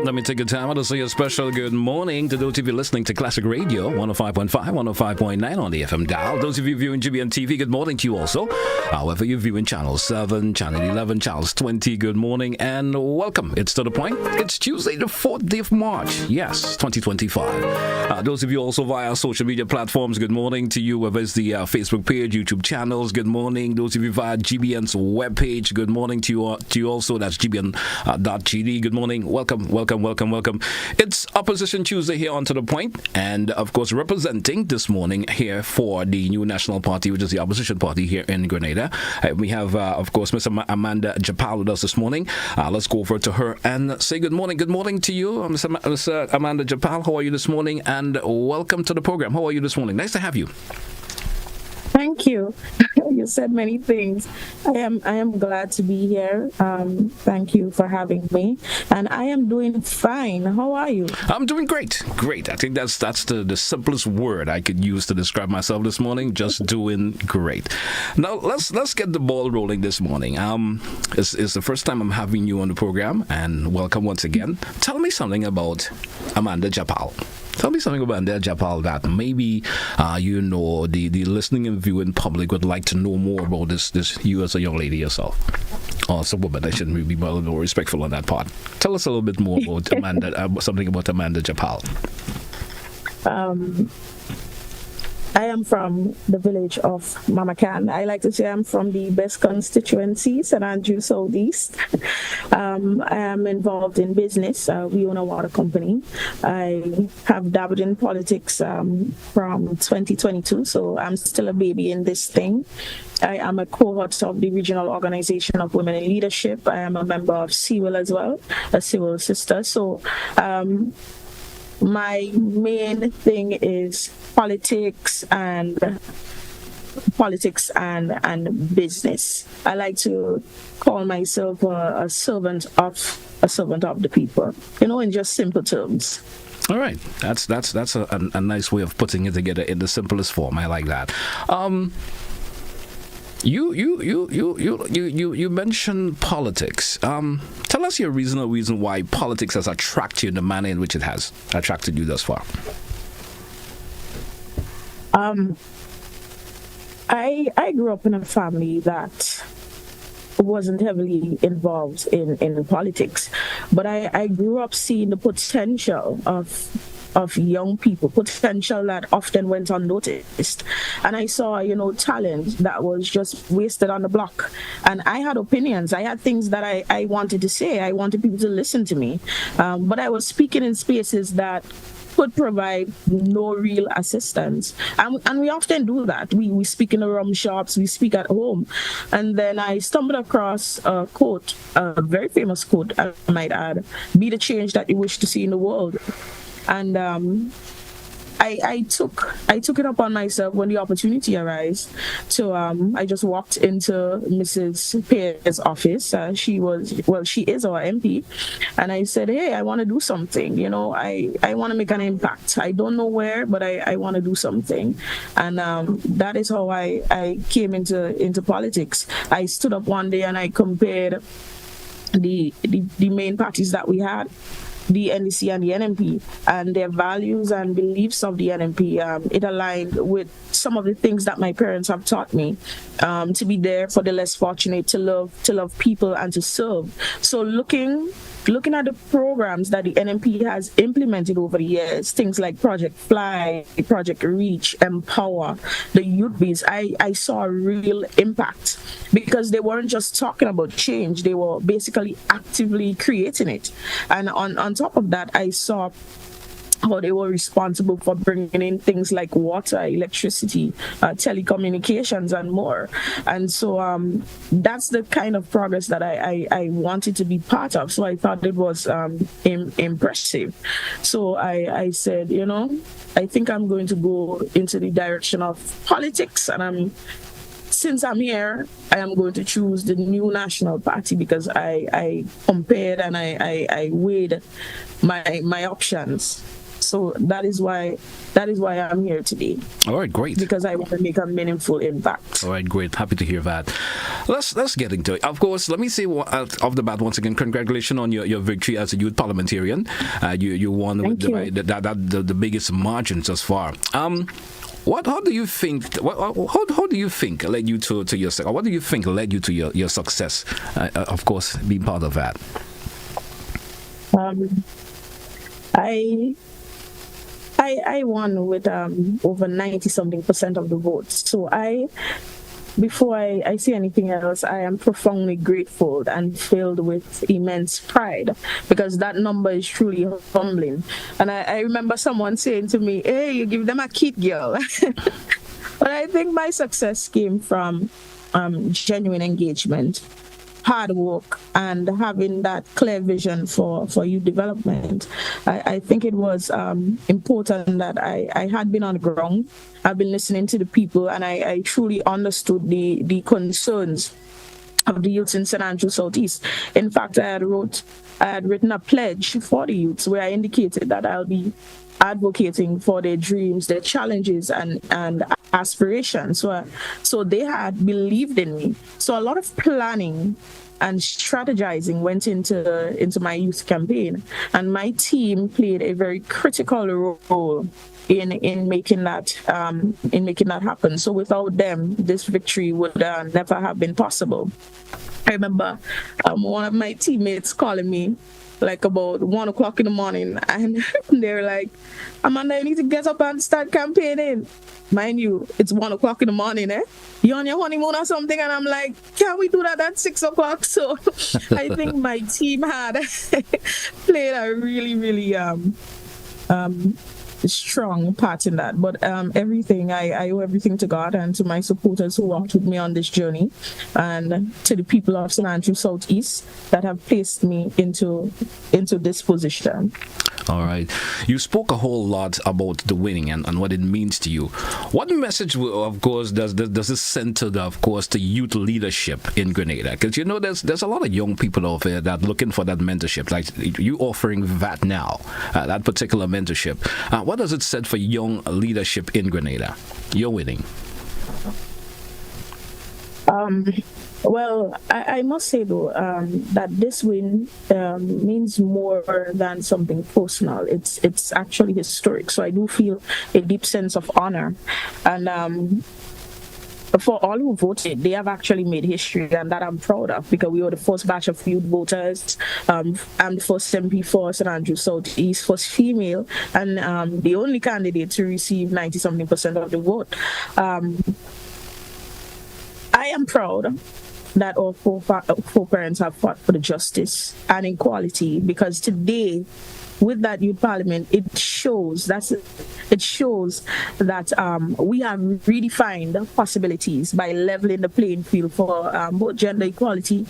Let me take a time out to say a special good morning to those of you listening to Classic Radio 105.5, 105.9 on the FM dial. Those of you viewing GBN TV, good morning to you also. However, you're viewing Channel 7, Channel 11, Channels 20, good morning and welcome. It's to the point. It's Tuesday, the 4th day of March. Yes, 2025. Those of you also via social media platforms, good morning to you. Whether it's the Facebook page, YouTube channels, good morning. Those of you via GBN's webpage, good morning to you also. That's gbn.gd. Good morning. Welcome. It's Opposition Tuesday here on To The Point, and of course representing this morning here for the new National Party, which is the opposition party here in Grenada. We have, of course, Miss Amanda Japal with us this morning. Let's go over to her and say good morning. Good morning to you, Miss Amanda Japal. How are you this morning? And welcome to the program. How are you this morning? Nice to have you. Thank you. You said many things. I am glad to be here. Thank you for having me. And I am doing fine. How are you? I'm doing great. Great. I think that's the simplest word I could use to describe myself this morning. Just doing great. Now let's get the ball rolling this morning. It's the first time I'm having you on the program, and welcome once again. Tell me something about Amanda Japal. Tell me something about Amanda Japal that maybe the listening and viewing public would like to know more about this you as a young lady yourself. Or as a woman, I shouldn't be more respectful on that part. Tell us a little bit more about Amanda, something about Amanda Japal. I am from the village of Mamacan. I like to say I'm from the best constituency, St. Andrew Southeast. I am involved in business. We own a water company. I have dabbled in politics from 2022, so I'm still a baby in this thing. I am a cohort of the Regional Organization of Women in Leadership. I am a member of CIWIL as well, a civil sister. So my main thing is politics and business. I like to call myself a servant of the people, in just simple terms. All right, that's a nice way of putting it together in the simplest form. I like that. You mentioned politics. Tell us your reason why politics has attracted you in the manner in which it has attracted you thus far. I grew up in a family that wasn't heavily involved in politics, but I grew up seeing the potential of young people, potential that often went unnoticed. And I saw, talent that was just wasted on the block. And I had opinions. I had things that I wanted to say. I wanted people to listen to me. But I was speaking in spaces that could provide no real assistance. And we often do that. We speak in the rum shops, we speak at home. And then I stumbled across a quote, a very famous quote, I might add, "Be the change that you wish to see in the world." And I took it upon myself when the opportunity arose to I just walked into Mrs. Pierre's office. She is our MP, and I said, "Hey, I want to do something. I want to make an impact. I don't know where, but I want to do something." And that is how I came into politics. I stood up one day and I compared the main parties that we had, the NDC and the NMP, and their values and beliefs of the NMP. It aligned with some of the things that my parents have taught me, to be there for the less fortunate, to love people and to serve. So looking at the programs that the NMP has implemented over the years, things like Project Fly, Project Reach, Empower, the Youth Biz, I saw a real impact because they weren't just talking about change, they were basically actively creating it. And on top of that, I saw how they were responsible for bringing in things like water, electricity, telecommunications, and more. And so that's the kind of progress that I wanted to be part of. So I thought it was impressive. So I said, I think I'm going to go into the direction of politics. And since I'm here, I am going to choose the new National Party because I compared and I weighed my options. So that is why I'm here today. All right, great. Because I want to make a meaningful impact. All right, great. Happy to hear that. Let's get into it. Of course, let me say off the bat once again, congratulations on your victory as a youth parliamentarian. You won with the biggest margin thus far. How do you think led you to your success? What do you think led you to your success? Of course, being part of that. I won with over 90-something% of the votes. So before I say anything else, I am profoundly grateful and filled with immense pride, because that number is truly humbling. And I remember someone saying to me, "Hey, you give them a kid, girl." But I think my success came from genuine engagement, hard work, and having that clear vision for youth development. I think it was important that I had been on the ground. I've been listening to the people, and I truly understood the concerns of the youths in St. Andrew Southeast. In fact, I had written a pledge for the youths where I indicated that I'll be advocating for their dreams, their challenges, and aspirations. So they had believed in me. So a lot of planning and strategizing went into my youth campaign, and my team played a very critical role in making that happen. So without them, this victory would never have been possible. I remember one of my teammates calling me like about 1 o'clock in the morning, and they were like, "Amanda, you need to get up and start campaigning." Mind you, it's 1 o'clock in the morning, You on your honeymoon or something? And I'm like, "Can we do that at 6 o'clock?" So I think my team had played a really, really strong part in that. But everything, I owe everything to God and to my supporters who walked with me on this journey, and to the people of St. Andrew Southeast that have placed me into this position. All right. You spoke a whole lot about the winning and what it means to you. What message, of course, does this send to the youth leadership in Grenada? Because there's a lot of young people out there that are looking for that mentorship, like you offering that now, that particular mentorship. What does it set for young leadership in Grenada? You're winning. Well, I must say, though, that this win means more than something personal. It's actually historic. So I do feel a deep sense of honor. And for all who voted, they have actually made history, and that I'm proud of, because we were the first batch of youth voters. I'm the first MP for St. Andrew Southeast, first female, and the only candidate to receive 90-something% of the vote. I am proud that all four parents have fought for the justice and equality, because today, with that youth parliament, it shows that we have redefined possibilities by leveling the playing field for both gender equality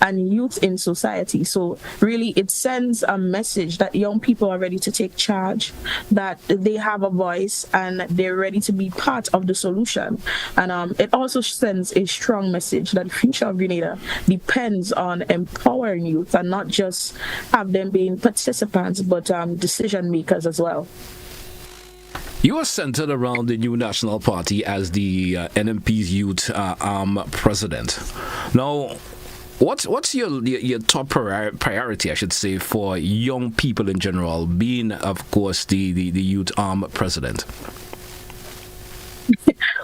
and youth in society. So really, it sends a message that young people are ready to take charge, that they have a voice, and they're ready to be part of the solution. And it also sends a strong message that the future of Grenada depends on empowering youth, and not just have them being participants, but decision makers as well. You are centered around the new National Party as the NMP's youth president. Now, what's your top priority, I should say, for young people in general, being, of course, the youth president?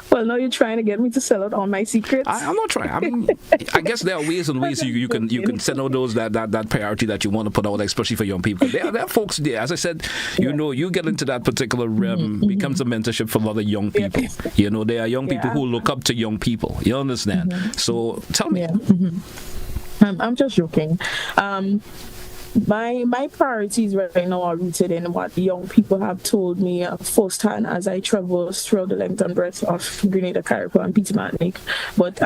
Well, now you're trying to get me to sell out all my secrets. I'm not trying. I guess there are ways and ways you can send out those that priority that you want to put out, especially for young people. There are folks there. As I said, you get into that particular realm, becomes a mentorship for a lot of young people. There are young people who look up to young people. You understand? So tell me. I'm just joking. My priorities right now are rooted in what young people have told me firsthand as I travel throughout the length and breadth of Grenada, Carriacou, and Peter Martinique, but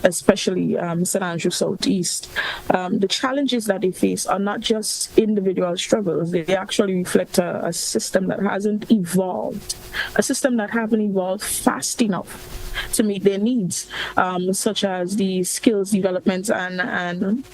especially St. Andrew Southeast. The challenges that they face are not just individual struggles. They actually reflect a system that hasn't evolved, fast enough to meet their needs, such as the skills development and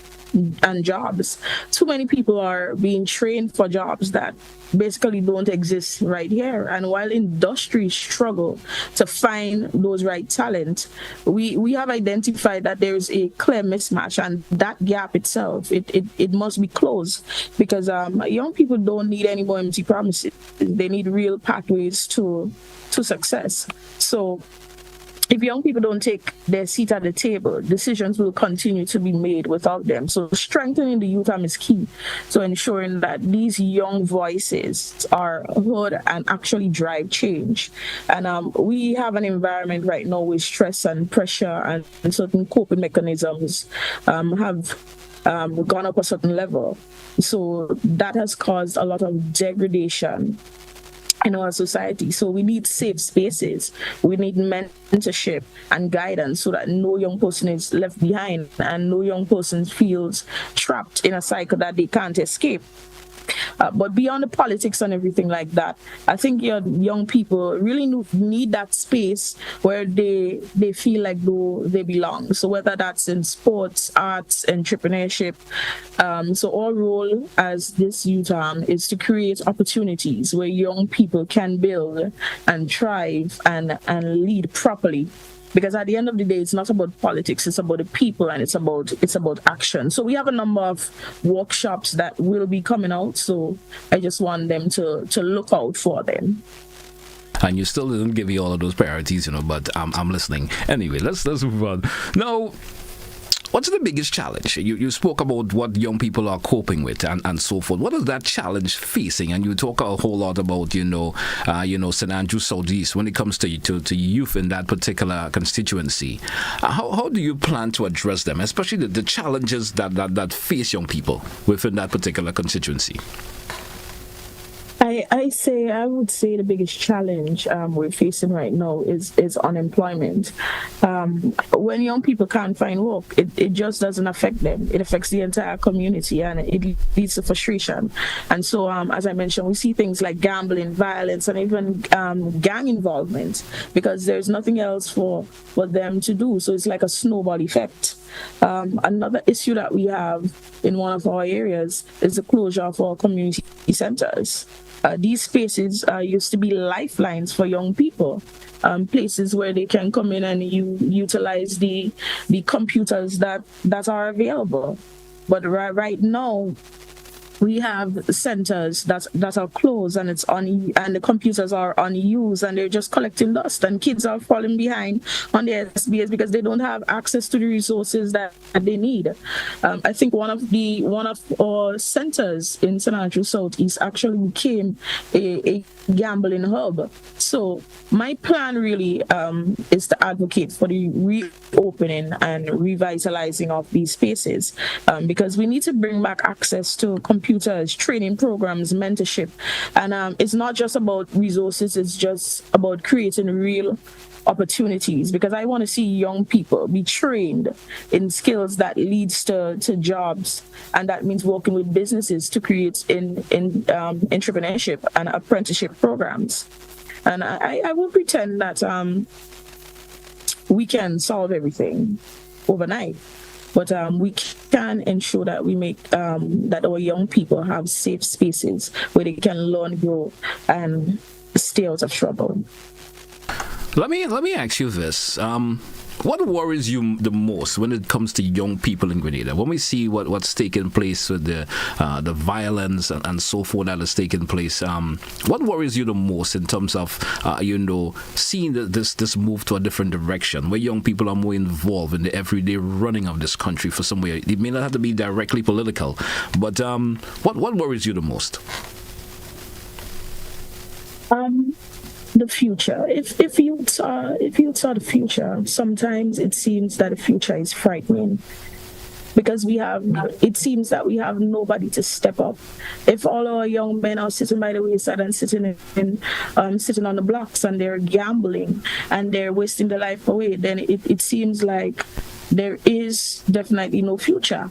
and jobs. Too many people are being trained for jobs that basically don't exist right here. And while industries struggle to find those right talent, we have identified that there's a clear mismatch, and that gap itself, it must be closed, because young people don't need any more empty promises. They need real pathways to success. So if young people don't take their seat at the table, decisions will continue to be made without them. So strengthening the youth arm is key to ensuring that these young voices are heard and actually drive change. And we have an environment right now with stress and pressure, and certain coping mechanisms have gone up a certain level. So that has caused a lot of degradation in our society. So we need safe spaces, we need mentorship and guidance, so that no young person is left behind and no young person feels trapped in a cycle that they can't escape. But beyond the politics and everything like that, I think your young people really need that space where they feel like they belong. So whether that's in sports, arts, entrepreneurship, so our role as this youth arm is to create opportunities where young people can build and thrive and lead properly. Because at the end of the day, it's not about politics, it's about the people, and it's about action. So we have a number of workshops that will be coming out. So I just want them to look out for them. And you still didn't give me all of those priorities, but I'm listening. Anyway, let's move on. Now, what's the biggest challenge? You spoke about what young people are coping with and so forth. What is that challenge facing? And you talk a whole lot about, St. Andrew Southeast when it comes to youth in that particular constituency. How do you plan to address them, especially the challenges that face young people within that particular constituency? I would say the biggest challenge we're facing right now is unemployment. When young people can't find work, it just doesn't affect them. It affects the entire community, and it leads to frustration. And so, as I mentioned, we see things like gambling, violence, and even gang involvement, because there's nothing else for them to do. So it's like a snowball effect. Another issue that we have in one of our areas is the closure of our community centers. These spaces used to be lifelines for young people, places where they can come in and utilize the computers that are available. But right now, we have centers that are closed, and the computers are unused, and they're just collecting dust, and kids are falling behind on their SBS because they don't have access to the resources that they need. I think one of our centers in St. Andrew Southeast actually became a gambling hub. So my plan really is to advocate for the reopening and revitalizing of these spaces, because we need to bring back access to computers, training programs, mentorship. And it's not just about resources, it's just about creating real opportunities, because I want to see young people be trained in skills that leads to jobs, and that means working with businesses to create in entrepreneurship and apprenticeship programs. And I won't pretend that we can solve everything overnight, but we can ensure that we make that our young people have safe spaces where they can learn, grow, and stay out of trouble. Let me ask you this. What worries you the most when it comes to young people in Grenada? When we see what's taking place with the violence and so forth that is taking place, what worries you the most in terms of seeing this move to a different direction, where young people are more involved in the everyday running of this country for somewhere? It may not have to be directly political, but what worries you the most? The future. If youths are the future, sometimes it seems that the future is frightening, because it seems that we have nobody to step up. If all our young men are sitting by the wayside and sitting on the blocks, and they're gambling and they're wasting their life away, then it seems like there is definitely no future.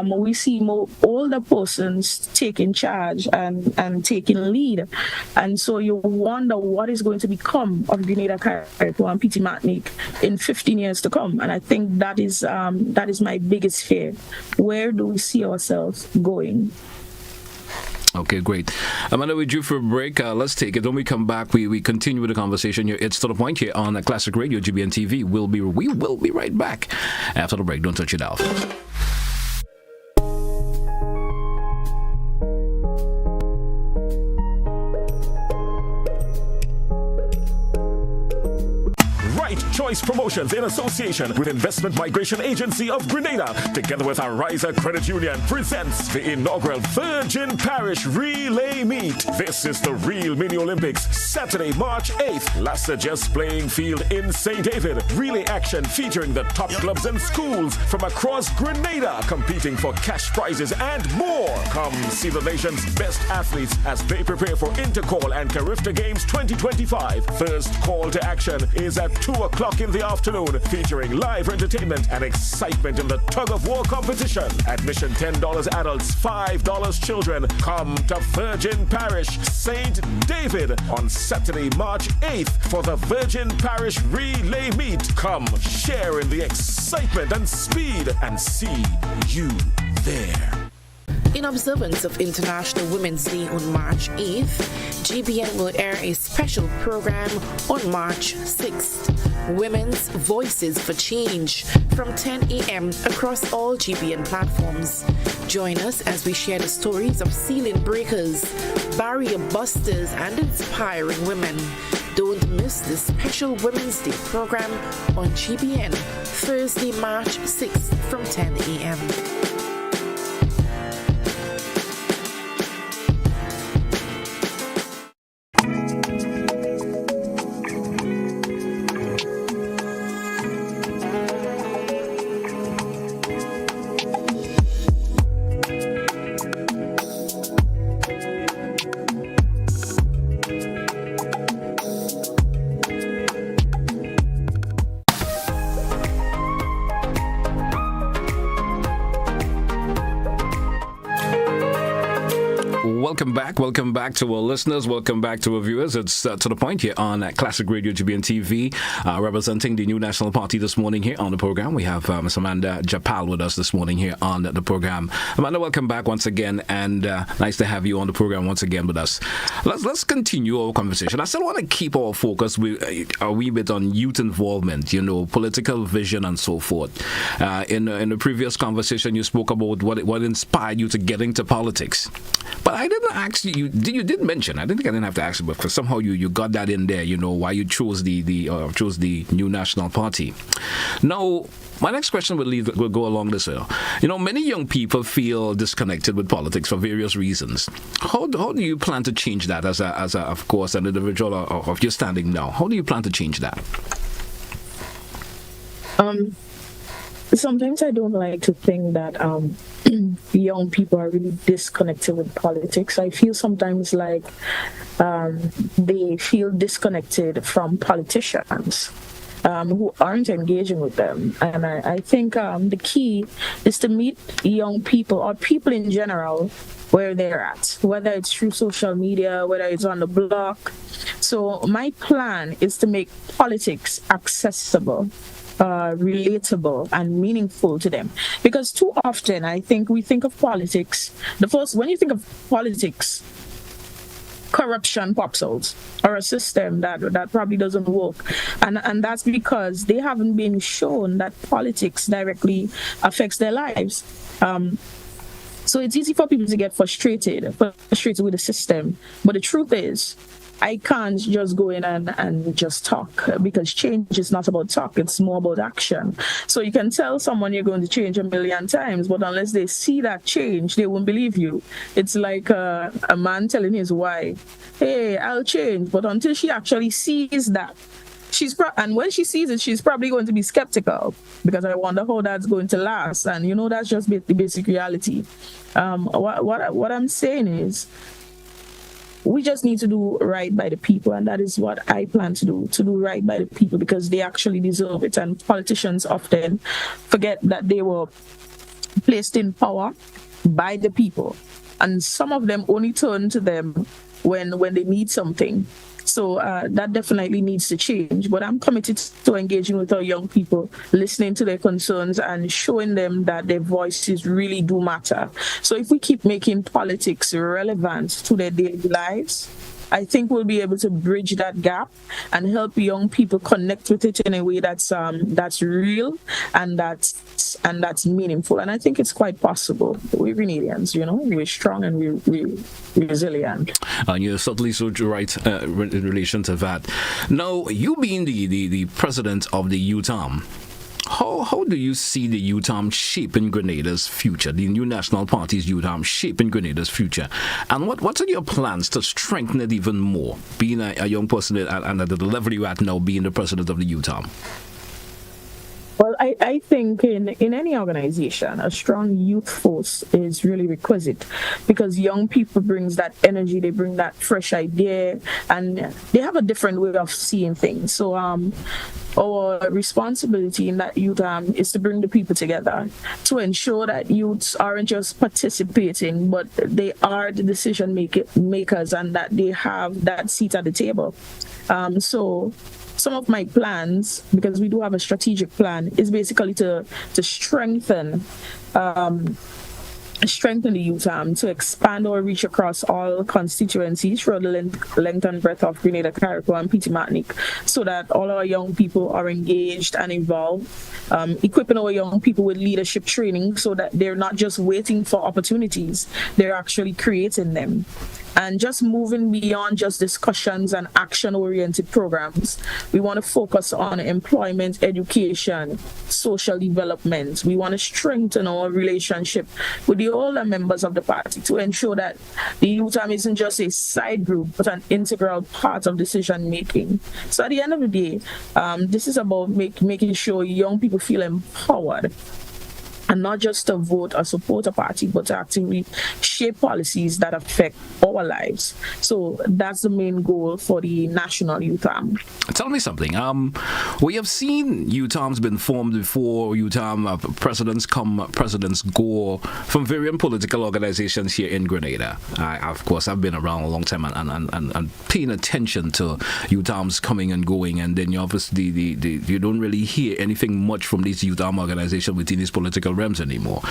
We see more older persons taking charge and taking lead. And so you wonder what is going to become of Grenada Carriacou and PT Martinique in 15 years to come. And I think that is my biggest fear. Where do we see ourselves going? Okay, great. Amanda, we're due for a break. Let's take it. When we come back, we continue with the conversation here. It's To The Point here on Classic Radio, GBN TV. We will be right back after the break. Don't touch it off. Choice Promotions in association with Investment Migration Agency of Grenada, together with our Riser Credit Union, presents the inaugural Virgin Parish Relay Meet. This is the real Mini Olympics, Saturday, March 8th, La Sagesse Playing Field in St. David. Relay action featuring the top clubs and schools from across Grenada, competing for cash prizes and more. Come see the nation's best athletes as they prepare for Intercall and Carifta Games 2025. First call to action is at 2 o'clock in the afternoon, featuring live entertainment and excitement in the tug-of-war competition. Admission $10 adults, $5 children. Come to Virgin Parish, St. David on Saturday, March 8th for the Virgin Parish Relay Meet. Come share in the excitement and speed and see you there. In observance of International Women's Day on March 8th, GBN will air a special program on March 6th. Women's Voices for Change from 10 a.m. across all GBN platforms. Join us as we share the stories of ceiling breakers, barrier busters, and inspiring women. Don't miss this special Women's Day program on GBN, Thursday, March 6th from 10 a.m. Welcome back to our listeners. Welcome back to our viewers. It's To The Point here on Classic Radio GBN TV, representing the New National Party this morning here on the program. We have Ms. Amanda Japal with us this morning here on the program. Amanda, welcome back once again, and nice to have you on the program once again with us. Let's continue our conversation. I still want to keep our focus a wee bit on youth involvement, political vision and so forth. In the previous conversation, you spoke about what inspired you to get into politics. But I didn't ask you. You did mention. I didn't think I didn't have to ask you, but because somehow you got that in there. Why you chose the New National Party. Now, my next question will go along this way. Many young people feel disconnected with politics for various reasons. How do you plan to change that as of course an individual of your standing now? How do you plan to change that? Sometimes I don't like to think that young people are really disconnected with politics. I feel sometimes like they feel disconnected from politicians who aren't engaging with them. And I think the key is to meet young people or people in general where they're at, whether it's through social media, whether it's on the block. So my plan is to make politics accessible, relatable and meaningful to them, because too often I think we think of politics, when you think of politics, corruption pops out, or a system that probably doesn't work, and that's because they haven't been shown that politics directly affects their lives. So it's easy for people to get frustrated with the system, but the truth is, I can't just go in and just talk, because change is not about talk, it's more about action. So you can tell someone you're going to change a million times, but unless they see that change, they won't believe you. It's like a man telling his wife, hey, I'll change, but until she actually sees that, and when she sees it, she's probably going to be skeptical, because I wonder how that's going to last. And that's just the basic reality. What I'm saying is, we just need to do right by the people, and that is what I plan to do right by the people, because they actually deserve it. And politicians often forget that they were placed in power by the people, and some of them only turn to them when they need something. So that definitely needs to change. But I'm committed to engaging with our young people, listening to their concerns and showing them that their voices really do matter. So if we keep making politics relevant to their daily lives, I think we'll be able to bridge that gap and help young people connect with it in a way that's real and that's meaningful. And I think it's quite possible. We're Grenadians, we're strong and we're resilient. And you're certainly so right in relation to that. Now, you being the president of the UTAM, how do you see the UTAM shaping Grenada's future, the new National Party's UTAM shaping Grenada's future? And what are your plans to strengthen it even more, being a young person and at the level you're at now, being the president of the UTAM? Well, I think in any organization, a strong youth force is really requisite, because young people brings that energy, they bring that fresh idea, and they have a different way of seeing things. So our responsibility in that youth is to bring the people together, to ensure that youths aren't just participating, but they are the decision makers and that they have that seat at the table. So some of my plans, because we do have a strategic plan, is basically to strengthen the youth to expand our reach across all constituencies throughout the length and breadth of Grenada, Carriacou, and Petit Martinique, so that all our young people are engaged and involved, equipping our young people with leadership training so that they're not just waiting for opportunities, they're actually creating them. And just moving beyond just discussions and action-oriented programs, we want to focus on employment, education, social development. We want to strengthen our relationship with the older members of the party to ensure that the UTAM isn't just a side group, but an integral part of decision-making. So at the end of the day, this is about making sure young people feel empowered, and not just to vote or support a party, but to actively shape policies that affect our lives. So that's the main goal for the National UTAM. Tell me something. We have seen UTAMs been formed before. UTAM presidents come, presidents go, from varying political organizations here in Grenada. Of course, I've been around a long time and paying attention to UTAMs coming and going, and then you obviously you don't really hear anything much from these UTAM organizations within these political realms anymore.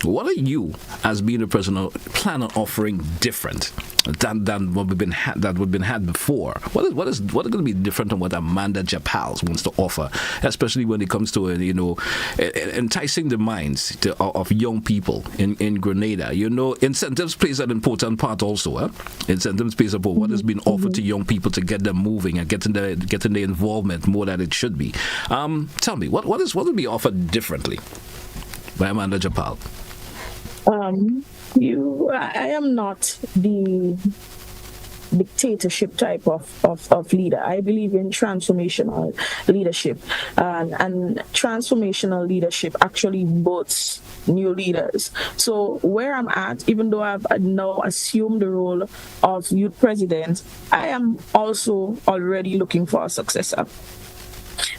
What are you, as being the president, plan on offering different than what we've been had before? What is going to be different than what Amanda Japal wants to offer, especially when it comes to enticing the minds of young people in Grenada? Incentives plays an important part also. Incentives plays a part. What is being offered to young people to get them moving and getting the involvement more than it should be? Tell me, what will be offered differently by Amanda Japal? I am not the dictatorship type of leader. I believe in transformational leadership, and transformational leadership actually boasts new leaders. So where I'm at, even though I've now assumed the role of youth president, I am also already looking for a successor.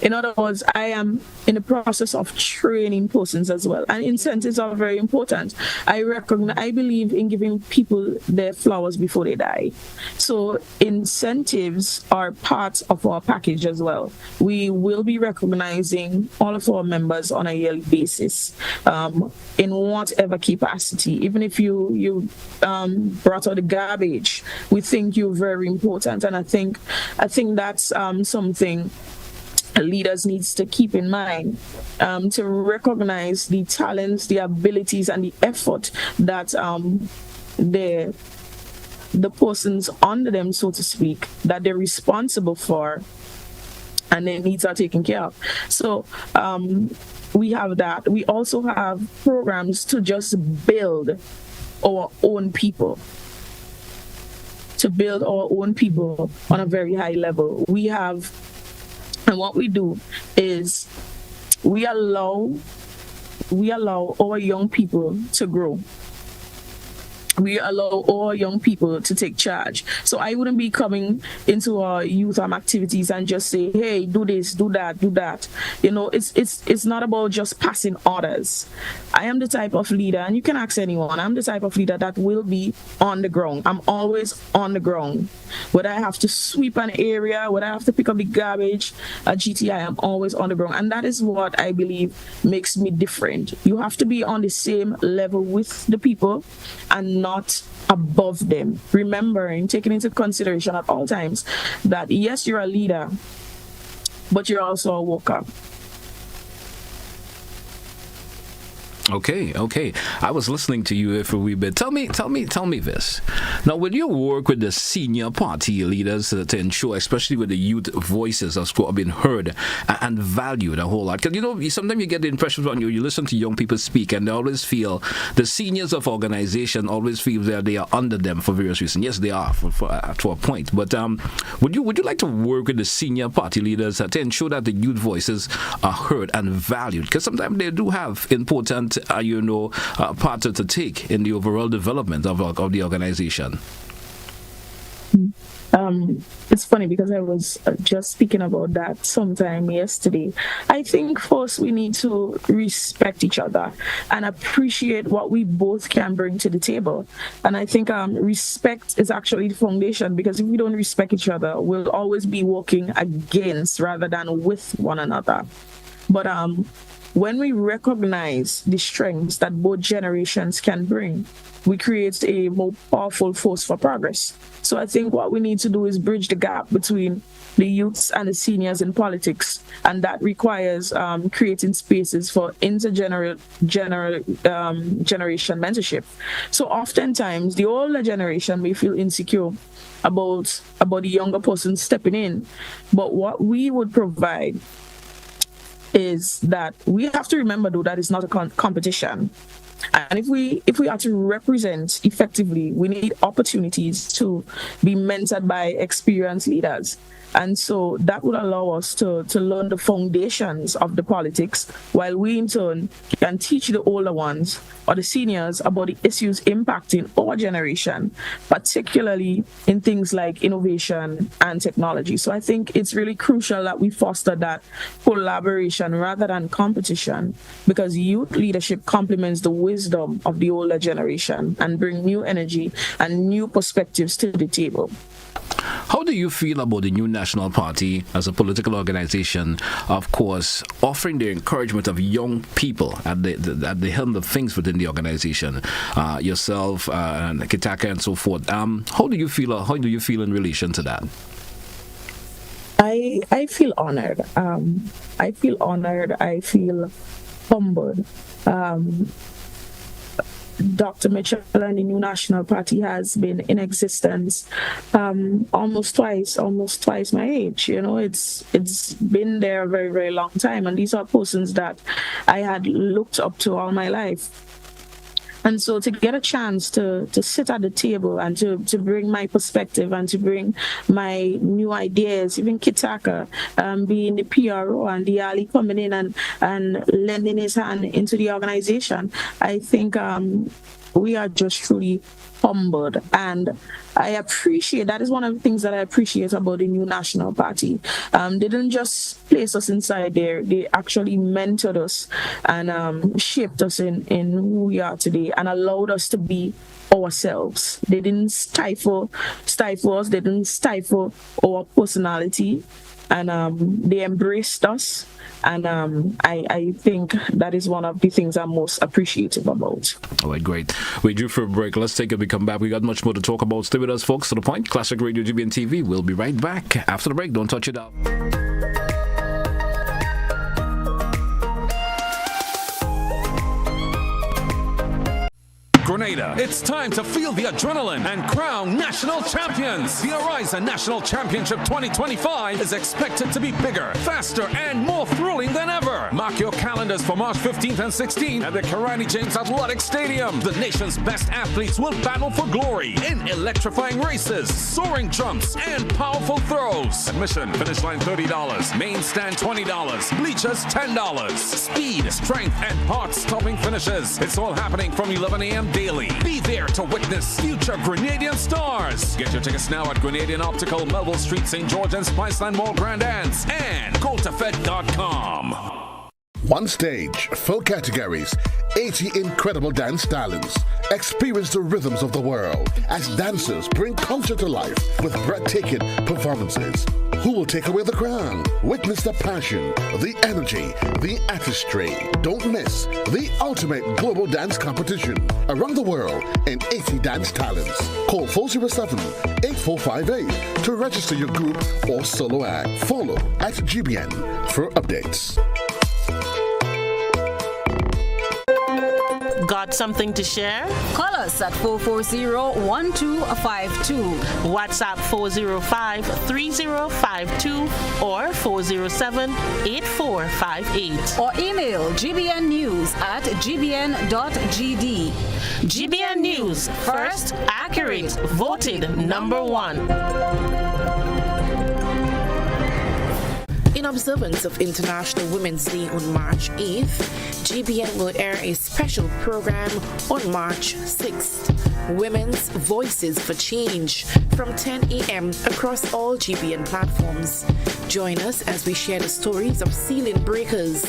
In other words, I am in the process of training persons as well. And incentives are very important. I believe in giving people their flowers before they die. So incentives are part of our package as well. We will be recognizing all of our members on a yearly basis, in whatever capacity. Even if you brought out the garbage, we think you're very important. And I think that's something leaders needs to keep in mind, to recognize the talents, the abilities, and the effort that the persons under them, so to speak, that they're responsible for, and their needs are taken care of. So we have that. We also have programs to just build our own people. To build our own people on a very high level. And what we do is we allow our young people to grow. we allow all young people to take charge. So I wouldn't be coming into our youth activities and just say, hey, do this, do that, do that. You know, it's not about just passing orders. I am the type of leader, and you can ask anyone, I'm the type of leader that will be on the ground. I'm always on the ground. Whether I have to sweep an area, whether I have to pick up the garbage at GTI, I'm always on the ground. And that is what I believe makes me different. You have to be on the same level with the people and not above them. Remembering, taking into consideration at all times that yes, you're a leader, but you're also a worker. Okay. I was listening to you for a wee bit. Tell me this. Now, will you work with the senior party leaders to ensure, especially with the youth voices, are being heard and valued a whole lot? Because, you know, sometimes you get the impression when you listen to young people speak, and they always feel the seniors of organization always feel that they are under them for various reasons. Yes, they are to a point. But would you like to work with the senior party leaders to ensure that the youth voices are heard and valued? Because sometimes they do have important part to take in the overall development of the organization. It's funny because I was just speaking about that sometime yesterday. I think first we need to respect each other and appreciate what we both can bring to the table. And I think respect is actually the foundation, because if we don't respect each other, we'll always be working against rather than with one another. But when we recognize the strengths that both generations can bring, we create a more powerful force for progress. So I think what we need to do is bridge the gap between the youths and the seniors in politics, and that requires creating spaces for intergenerational generation mentorship. So oftentimes the older generation may feel insecure about the younger person stepping in, but what we would provide is that we have to remember, though, that it's not a competition. And if we are to represent effectively, we need opportunities to be mentored by experienced leaders. And so that would allow us to learn the foundations of the politics, while we in turn can teach the older ones or the seniors about the issues impacting our generation, particularly in things like innovation and technology. So I think it's really crucial that we foster that collaboration rather than competition, because youth leadership complements the wisdom of the older generation and bring new energy and new perspectives to the table. How do you feel about the new National Party as a political organization, of course, offering the encouragement of young people at the helm of things within the organization, yourself and Kitaka and so forth? How do you feel in relation to that? I feel honored. I feel humbled. Dr. Mitchell and the new National Party has been in existence almost twice my age. You know, it's been there a very, very long time, and these are persons that I had looked up to all my life. And so to get a chance to sit at the table and to bring my perspective and to bring my new ideas, even Kitaka being the PRO and the Ali coming in and lending his hand into the organization, I think we are just truly humbled. And I appreciate, that is one of the things that I appreciate about the new National Party. They didn't just place us inside there, they actually mentored us and shaped us in who we are today and allowed us to be ourselves. They didn't stifle us, they didn't stifle our personality, and they embraced us. And I think that is one of the things I'm most appreciative about. All right, great. We're due for a break. Let's take it. We come back. We got much more to talk about. Stay with us, folks. To the point. Classic Radio GBN TV. We'll be right back after the break. Don't touch it up. Grenada. It's time to feel the adrenaline and crown national champions. The Horizon National Championship 2025 is expected to be bigger, faster, and more thrilling than ever. Mark your calendars for March 15th and 16th at the Karani James Athletic Stadium. The nation's best athletes will battle for glory in electrifying races, soaring jumps, and powerful throws. Admission, finish line $30, main stand $20, bleachers $10. Speed, strength, and heart-stopping finishes. It's all happening from 11 a.m. daily. Be there to witness future Grenadian stars. Get your tickets now at Grenadian Optical, Melville Street, St. George and Spiceland Mall, Grand Anse, and GoToFed.com. One stage, 4 categories, 80 incredible dance talents. Experience the rhythms of the world as dancers bring culture to life with breathtaking performances. Who will take away the crown? Witness the passion, the energy, the artistry. Don't miss the ultimate global dance competition around the world in 80 dance talents. Call 407-8458 to register your group or solo act. Follow at GBN for updates. Got something to share? Call us at 440-1252. WhatsApp 405-3052 or 407-8458. Or email gbnnews@gbn.gd. GBN News, first, accurate, voted #1. In observance of International Women's Day on March 8th, GBN will air a special program on March 6th, Women's Voices for Change, from 10 a.m. across all GBN platforms. Join us as we share the stories of ceiling breakers,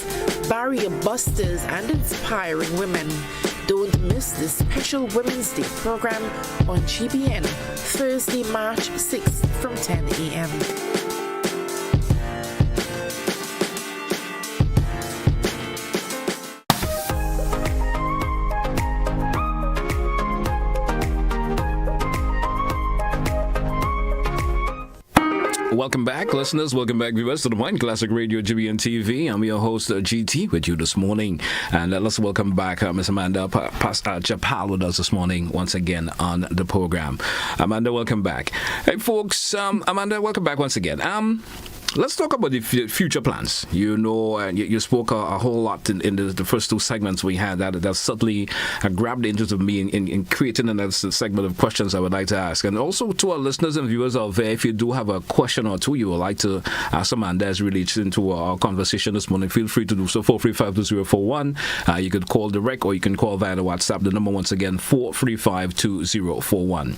barrier busters, and inspiring women. Don't miss this special Women's Day program on GBN, Thursday, March 6th from 10 a.m. Welcome back, listeners. Welcome back, viewers, to the Point Classic Radio GBN TV. I'm your host, GT, with you this morning. And let's welcome back Miss Amanda Japal with us this morning once again on the program. Amanda, welcome back. Hey, folks, Amanda, welcome back once again. Let's talk about the future plans. You know, you spoke a whole lot in the first 2 segments we had that certainly grabbed the interest of me in creating another segment of questions I would like to ask. And also to our listeners and viewers out there, if you do have a question or two you would like to ask Amanda as relates into our conversation this morning, feel free to do so. 435-2041. You could call direct or you can call via the WhatsApp. The number once again, 435-2041.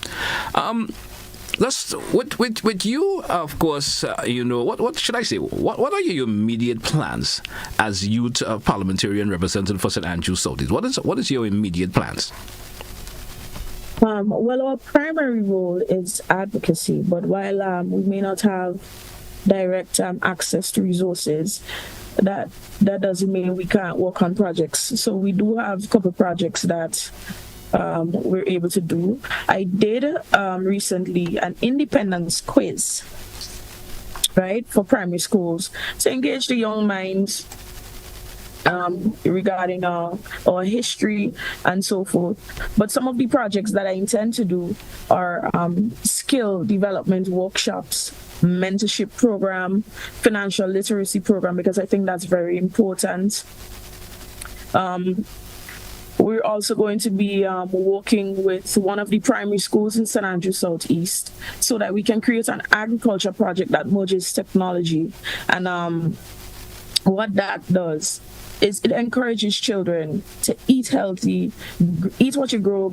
Let's with you, of course. You know what should I say? What are your immediate plans as youth parliamentarian representative for St. Andrews Southeast? What is your immediate plans? Well, our primary role is advocacy, but while we may not have direct access to resources, that doesn't mean we can't work on projects. So we do have a couple of projects that we're able to do. I did recently an independence quiz, right, for primary schools to engage the young minds regarding our history and so forth. But some of the projects that I intend to do are skill development workshops, mentorship program, financial literacy program, because I think that's very important. We're also going to be working with one of the primary schools in St. Andrews Southeast so that we can create an agriculture project that merges technology. And what that does is it encourages children to eat healthy, eat what you grow,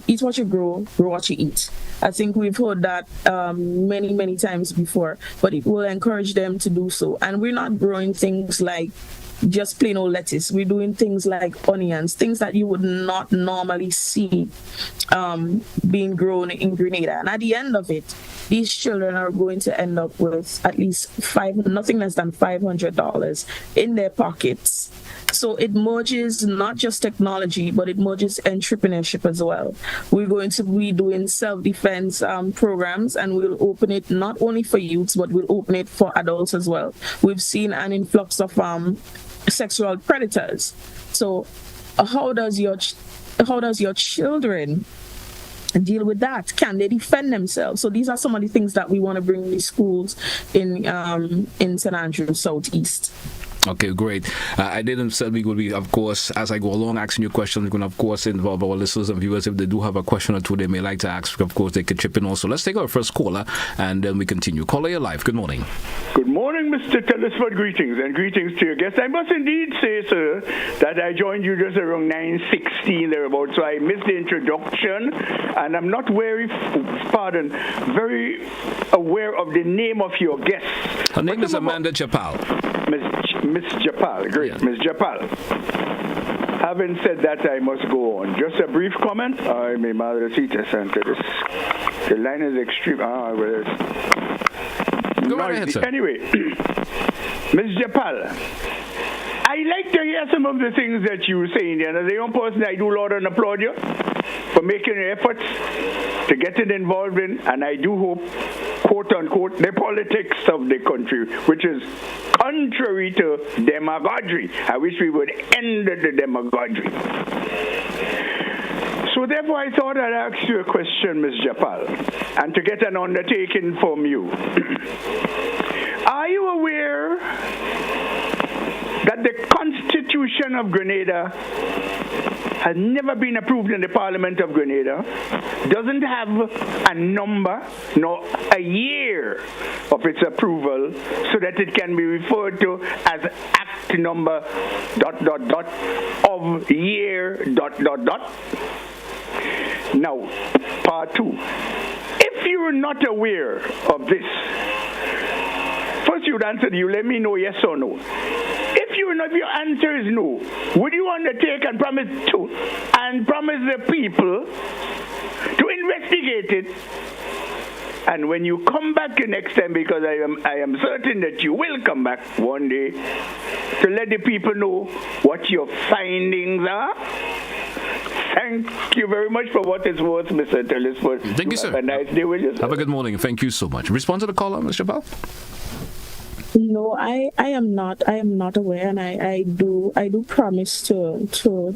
eat what you grow what you eat. I think we've heard that many times before, but it will encourage them to do so. And we're not growing things like just plain old lettuce. We're doing things like onions, things that you would not normally see being grown in Grenada. And at the end of it, these children are going to end up with at least nothing less than $500 in their pockets. So it merges not just technology, but it merges entrepreneurship as well. We're going to be doing self-defense programs, and we'll open it not only for youths, but we'll open it for adults as well. We've seen an influx of sexual predators. So how does your children deal with that? Can they defend themselves? So these are some of the things that we want to bring to the schools in St. Andrews Southeast. Okay, great. I didn't say we would be, of course, as I go along asking you questions, we're going to, of course, involve our listeners and viewers. If they do have a question or two they may like to ask, of course, they could chip in also. Let's take our first caller and then we continue. Caller, you're live. Good morning. Good morning. Morning, Mr. Telesford. Greetings and greetings to your guests. I must indeed say, sir, that I joined you just around 9:16 thereabouts, so I missed the introduction, and I'm not very aware of the name of your guest. Her name is Amanda Japal. Miss Japal, great, yeah. Miss Japal. Having said that, I must go on. Just a brief comment. Ay, mi madrecita santa. The line is extreme. Go right ahead, sir. Anyway, Ms. Japal, I like to hear some of the things that you were saying. And as a young person, I do laud and applaud you for making your efforts to get it involved in, and I do hope, quote unquote, the politics of the country, which is contrary to demagoguery. I wish we would end the demagoguery. So therefore, I thought I'd ask you a question, Ms. Japal, and to get an undertaking from you. Are you aware that the Constitution of Grenada has never been approved in the Parliament of Grenada, doesn't have a number nor a year of its approval, so that it can be referred to as Act number ... of year ... Now, part two. If you're not aware of this, first you'd answer, you let me know yes or no. If your answer is no, would you undertake and promise the people to investigate it? And when you come back the next time, because I am certain that you will come back one day, to let the people know what your findings are. Thank you very much for what it's worth, Mr. Telesford. Thank you, sir. Have a nice day with you, sir. Have a good morning. Thank you so much. Respond to the caller, Mr. Bell. No, I am not aware, and I do promise to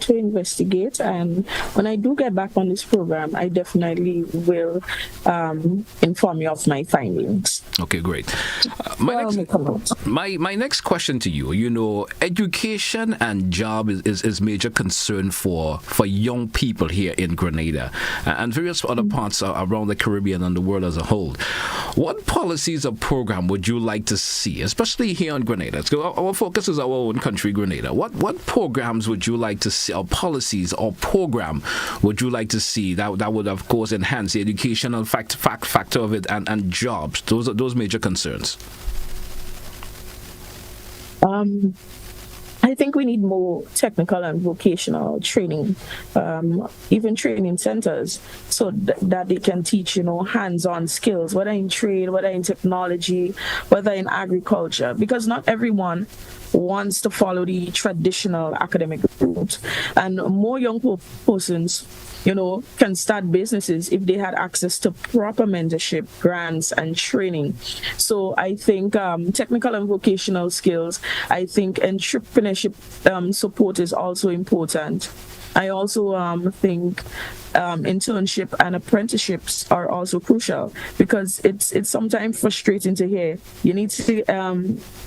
investigate, and when I do get back on this program, I definitely will inform you of my findings. Okay, great. My next question to you, education and job is major concern for young people here in Grenada and various other parts around the Caribbean and the world as a whole. What policies or program would you like to see, especially here in Grenada? Our focus is our own country, Grenada. What programs would you like to see, or policies or program would you like to see that would, of course, enhance the educational factor of it and jobs? Those are those major concerns. I think we need more technical and vocational training, even training centers, so that they can teach, hands-on skills, whether in trade, whether in technology, whether in agriculture, because not everyone wants to follow the traditional academic route. And more young persons, can start businesses if they had access to proper mentorship, grants, and training. So I think technical and vocational skills, I think entrepreneurship support is also important. I also think internship and apprenticeships are also crucial, because it's sometimes frustrating to hear you need to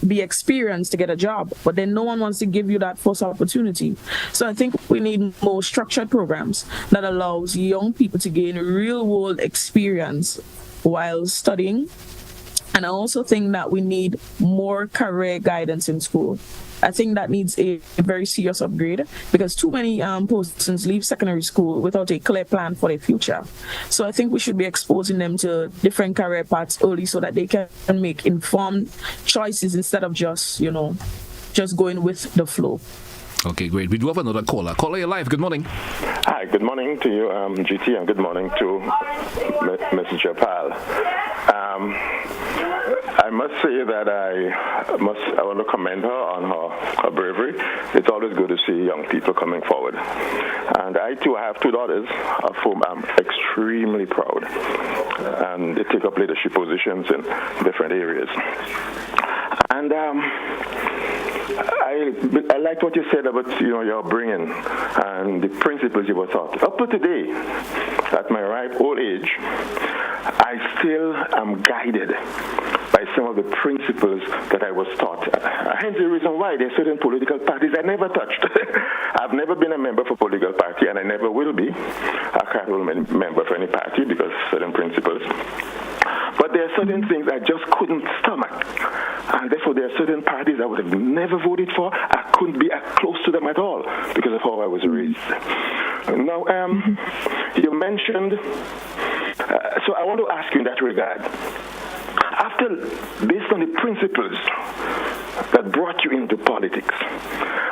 be experienced to get a job, but then no one wants to give you that first opportunity. So I think we need more structured programs that allows young people to gain real world experience while studying. And I also think that we need more career guidance in school. I think that needs a very serious upgrade, because too many persons leave secondary school without a clear plan for their future. So I think we should be exposing them to different career paths early, so that they can make informed choices instead of just going with the flow. Okay, great. We do have another caller. Caller, you're live. Good morning. Hi, good morning to you, GT, and good morning to Mrs. Japal. I must say that I want to commend her on her bravery. It's always good to see young people coming forward. And I, too, have two daughters of whom I'm extremely proud. And they take up leadership positions in different areas. And I like what you said about your upbringing and the principles you were taught. Up to today, at my ripe old age, I still am guided by some of the principles that I was taught. Hence the reason why there are certain political parties I never touched. I've never been a member of a political party, and I never will be a casual member of any party because of certain principles. But there are certain things I just couldn't stomach. And therefore, there are certain parties I would have never voted for. I couldn't be close to them at all because of how I was raised. Now, you mentioned, so I want to ask you in that regard, based on the principles that brought you into politics,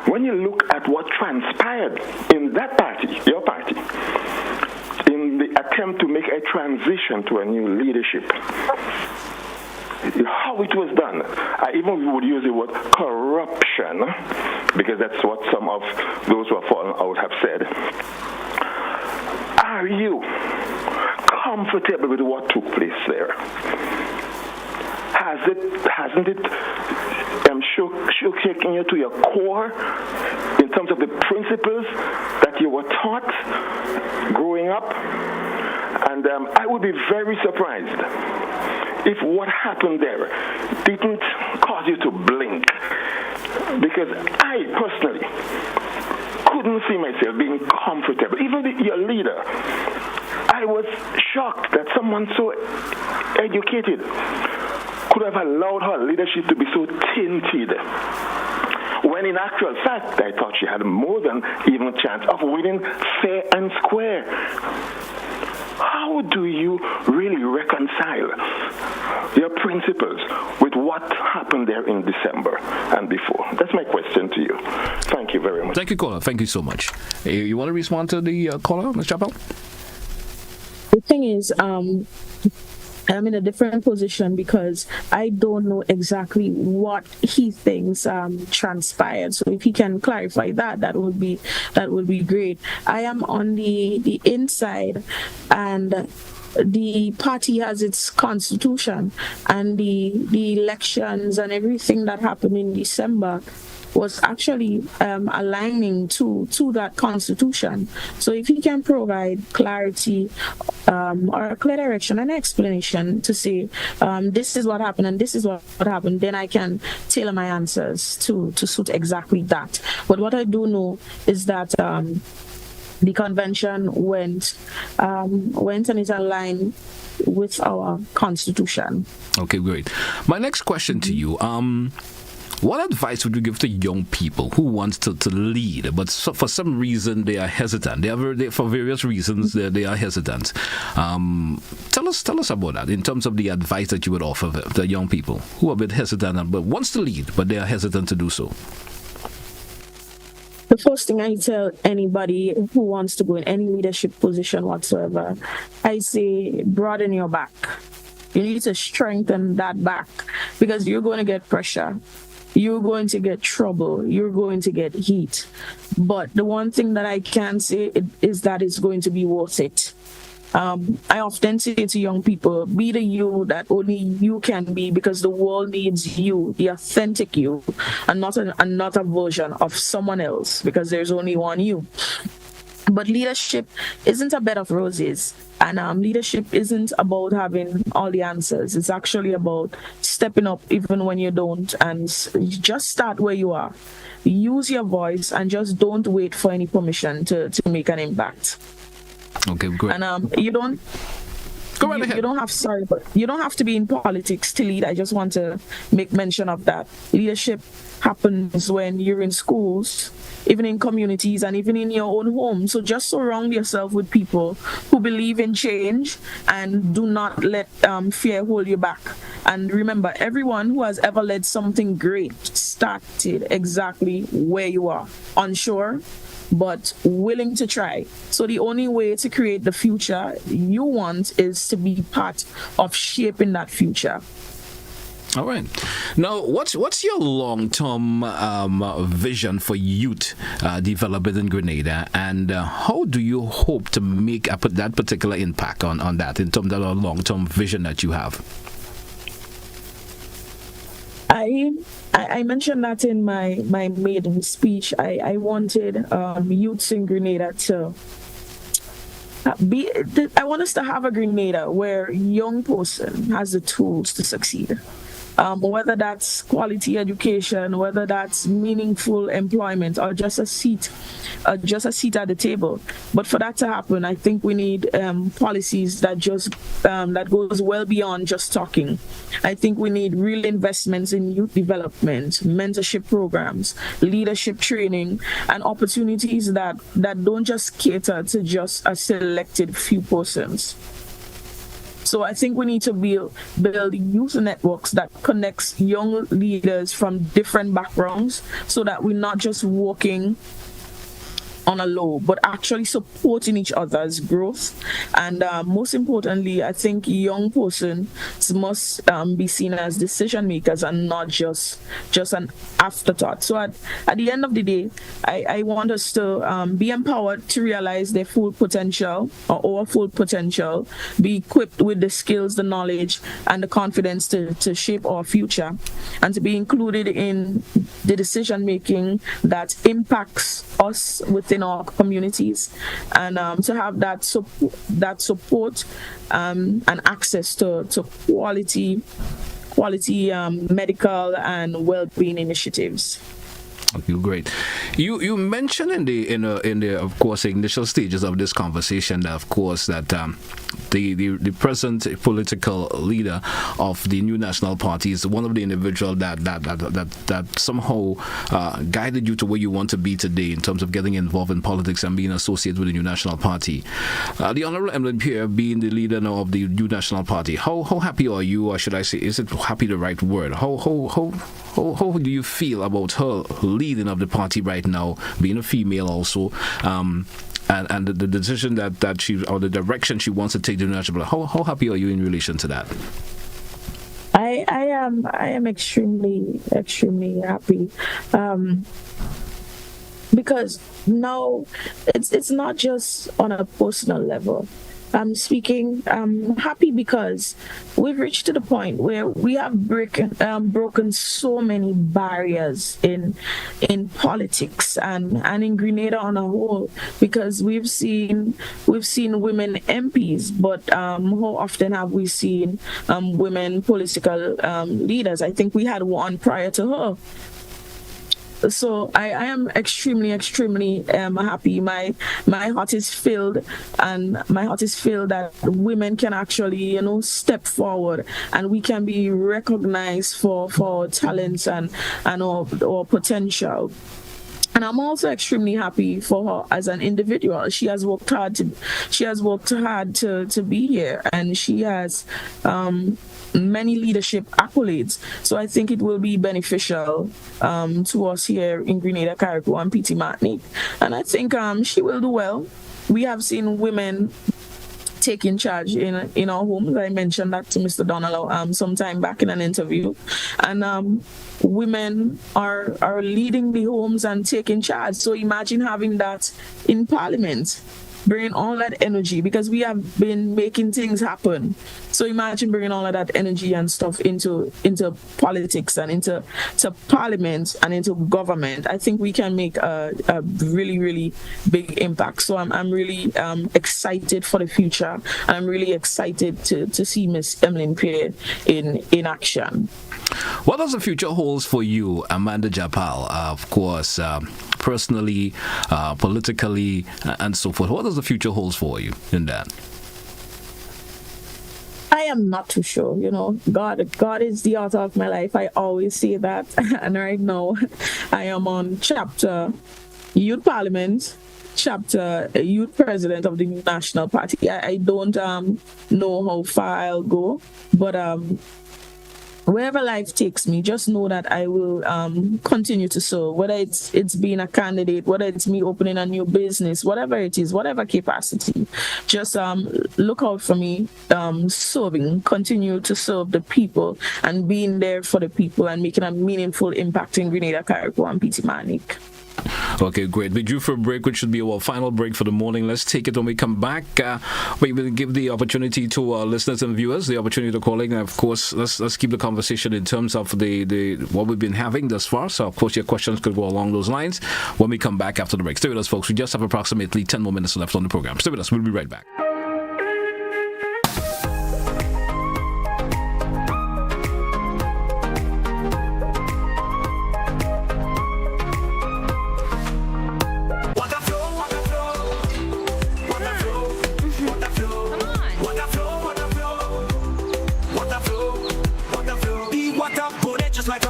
when you look at what transpired in that party, your party, in the attempt to make a transition to a new leadership, how it was done, I even would use the word corruption, because that's what some of those who have fallen out have said. Are you comfortable with what took place there? Hasn't it shaken you to your core in terms of the principles that you were taught growing up? And I would be very surprised if what happened there didn't cause you to blink, because I personally couldn't see myself being comfortable. Even your leader, I was shocked that someone so educated could have allowed her leadership to be so tainted, when in actual fact I thought she had more than even a chance of winning fair and square. How do you really reconcile your principles with what happened there in December and before? That's my question to you. Thank you very much. Thank you, caller. Thank you so much. You want to respond to the caller, Ms. Japal? The thing is, I'm in a different position because I don't know exactly what he thinks transpired. So if he can clarify that, that would be great. I am on the inside, and the party has its constitution, and the elections and everything that happened in December was actually aligning to that constitution. So if he can provide clarity or a clear direction and explanation to say this is what happened and this is what happened, then I can tailor my answers to suit exactly that. But what I do know is that the convention went and is aligned with our constitution. Okay, great. My next question to you, what advice would you give to young people who want to lead, but for some reason they are hesitant? For various reasons they are hesitant. Tell us about that in terms of the advice that you would offer the young people who are a bit hesitant but wants to lead, but they are hesitant to do so. The first thing I tell anybody who wants to go in any leadership position whatsoever, I say broaden your back. You need to strengthen that back, because you're going to get pressure. You're going to get trouble. You're going to get heat. But the one thing that I can say is that it's going to be worth it. I often say to young people, be the you that only you can be, because the world needs you, the authentic you, and not another version of someone else, because there's only one you. But leadership isn't a bed of roses, and leadership isn't about having all the answers. It's actually about stepping up even when you don't, and just start where you are. Use your voice and just don't wait for any permission to make an impact. Okay, great. And you don't go right ahead. You don't have to be in politics to lead. I just want to make mention of that. Leadership happens when you're in schools, even in communities, and even in your own home. So just surround yourself with people who believe in change and do not let fear hold you back. And remember, everyone who has ever led something great started exactly where you are, unsure, but willing to try. So the only way to create the future you want is to be part of shaping that future. All right. Now, what's your long-term vision for youth development in Grenada, and how do you hope to make that particular impact on that in terms of the long-term vision that you have? I mentioned that in my maiden speech. I wanted youths in Grenada to I want us to have a Grenada where a young person has the tools to succeed. Whether that's quality education, whether that's meaningful employment, or just a seat just a seat at the table. But for that to happen, I think we need policies that that goes well beyond just talking. I think we need real investments in youth development, mentorship programs, leadership training, and opportunities that don't just cater to just a selected few persons. So I think we need to build youth networks that connects young leaders from different backgrounds, so that we're not just working on a low, but actually supporting each other's growth. And most importantly, I think young persons must be seen as decision makers and not just an afterthought. So at the end of the day, I want us to be empowered to realize their full potential, or our full potential, be equipped with the skills, the knowledge, and the confidence to shape our future, and to be included in the decision making that impacts us within our communities, and to have that support and access to quality medical and well-being initiatives. Okay, great. You mentioned in the of course initial stages of this conversation that of course that the present political leader of the new national party is one of the individuals that somehow guided you to where you want to be today in terms of getting involved in politics and being associated with the new national party. The Honorable Emlyn Pierre being the leader now of the new national party, how happy are you, or should I say, is it happy the right word? How do you feel about her leading of the party right now, being a female also, and the decision that she, or the direction she wants to take the national? How happy are you in relation to that? I am extremely happy, because now it's not just on a personal level. I'm happy because we've reached to the point where we have broken so many barriers in politics and in Grenada on a whole, because we've seen women MPs, but how often have we seen women political leaders? I think we had one prior to her. So I am extremely happy. My heart is filled, and my heart is filled that women can actually step forward, and we can be recognized for our talents and our potential. And I'm also extremely happy for her as an individual. She has worked hard to be here, and she has many leadership accolades. So I think it will be beneficial to us here in Grenada, Carriacou, and PT Martinique. And I think she will do well. We have seen women taking charge in our homes. I mentioned that to Mr. Donald some time back in an interview. And women are leading the homes and taking charge. So imagine having that in Parliament, bringing all that energy, because we have been making things happen. So imagine bringing all of that energy and stuff into politics and into Parliament and into government. I think we can make a really big impact. So I'm really excited for the future, and I'm really excited to see Miss Emlyn Pierre in action. What does the future holds for you, Amanda Japal? Of course, personally, politically, and so forth. What does the future holds for you in that? I am not too sure. God is the author of my life. I always say that. And right now, I am on chapter Youth Parliament, chapter Youth President of the new National Party. I don't know how far I'll go, but wherever life takes me, just know that I will continue to serve, whether it's being a candidate, whether it's me opening a new business, whatever it is, whatever capacity. Just look out for me serving, continue to serve the people and being there for the people and making a meaningful impact in Grenada, Carriacou, and PT Martinique. Okay, great. We're due for a break, which should be our final break for the morning. Let's take it when we come back. We will give the opportunity to our listeners and viewers the opportunity to call in. And of course, let's keep the conversation in terms of the what we've been having thus far. So, of course, your questions could go along those lines when we come back after the break. Stay with us, folks. We just have approximately 10 more minutes left on the program. Stay with us. We'll be right back.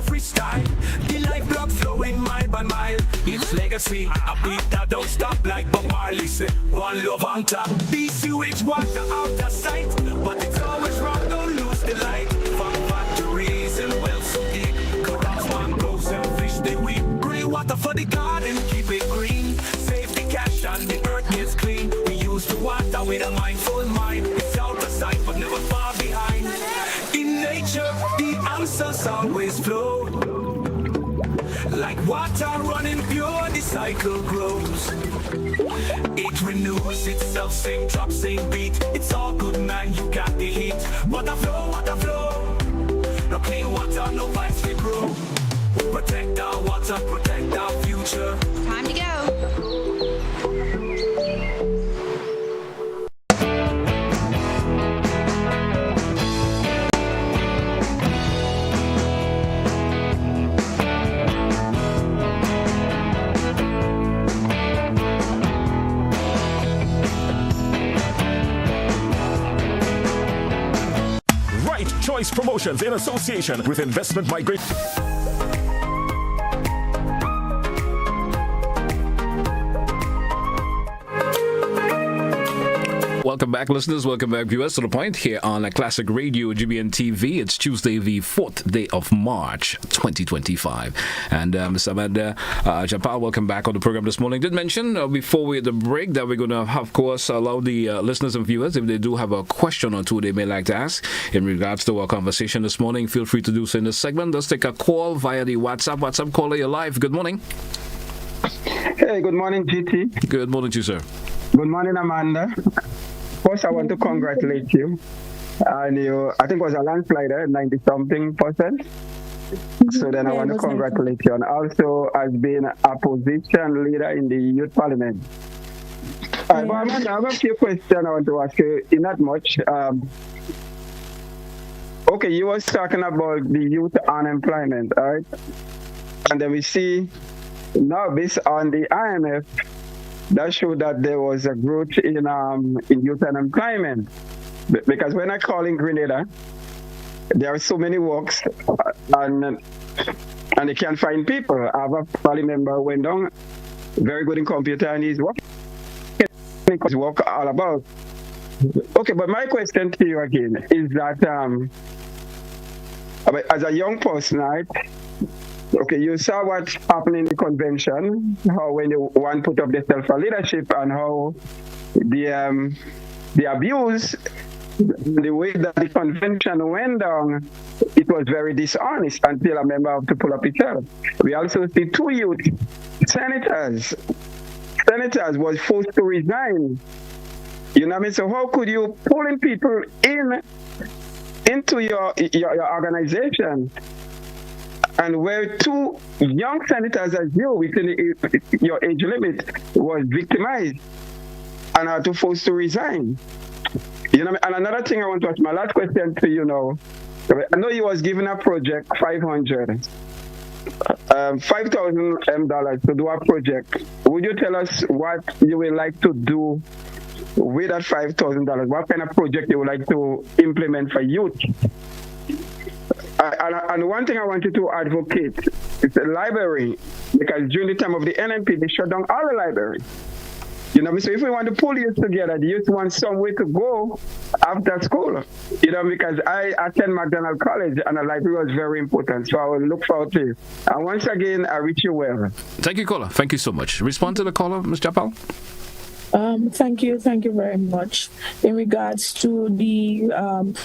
freestyle. The lifeblood flowing mile by mile. It's legacy, a beat that don't stop like Bob Marley said. One love on top. The sewage water out of sight, but it's always wrong, don't lose the light. From factories and wells so deep, corrupts one goes and fish they weep. Grey water for the garden, keep it green. Save the cash and the earth gets clean. We use the water with a mindful mind. It's out of sight but never far behind. In nature, the answers always flow. Like water running pure, the cycle grows. It renews itself, same drop, same beat. It's all good, man, you got the heat. Water flow. No clean water, no vibes they grow. Protect our water, protect our future. Time to go. Choice Promotions in association with Investment Migration. Welcome back, listeners. Welcome back, viewers, to The Point here on Classic Radio, GBN TV. It's Tuesday, the 4th day of March, 2025. And Mr. Ahmed Japal, welcome back on the program this morning. Did mention before we the break that we're going to, of course, allow the listeners and viewers, if they do have a question or two they may like to ask in regards to our conversation this morning, feel free to do so in this segment. Let's take a call via the WhatsApp caller. You're live. Good morning. Hey, good morning, GT. Good morning to you, sir. Good morning, Amanda. First, I want to congratulate you. And you, I think it was a landslide, 90-something%. So then I want to congratulate you. And also as being a opposition leader in the youth parliament. But Amanda, I have a few questions I want to ask you. Not much. Okay, you was talking about the youth unemployment, all right? And then we see now based on the IMF, that showed that there was a growth in youth unemployment. Because when I call in Grenada, there are so many works and they can't find people. I have a family member who went down, very good in computer, and he's working. He's work all about. Okay, but my question to you again is that as a young person, right? Okay, you saw what happened in the convention, how when you one put up the self for leadership and how the abuse, the way that the convention went down, it was very dishonest until a member had to pull up himself. We also see two youth senators was forced to resign. You know what I mean? So how could you pulling people into your organization? And where two young senators as you, within your age limit, was victimized and had to force to resign. You know, and another thing I want to ask, my last question to you now. I know you was given a project, $500,000 to do a project. Would you tell us what you would like to do with that $5,000? What kind of project you would like to implement for youth? And one thing I wanted to advocate is the library, because during the time of the NNP, they shut down all the library. You know, so if we want to pull youth together, the youth want somewhere to go after school. You know, because I attend McDonald College and the library was very important. So I will look forward to you. And once again, I wish you well. Thank you, caller. Thank you so much. Respond to the caller, Mr. Japal. Thank you very much. In regards to the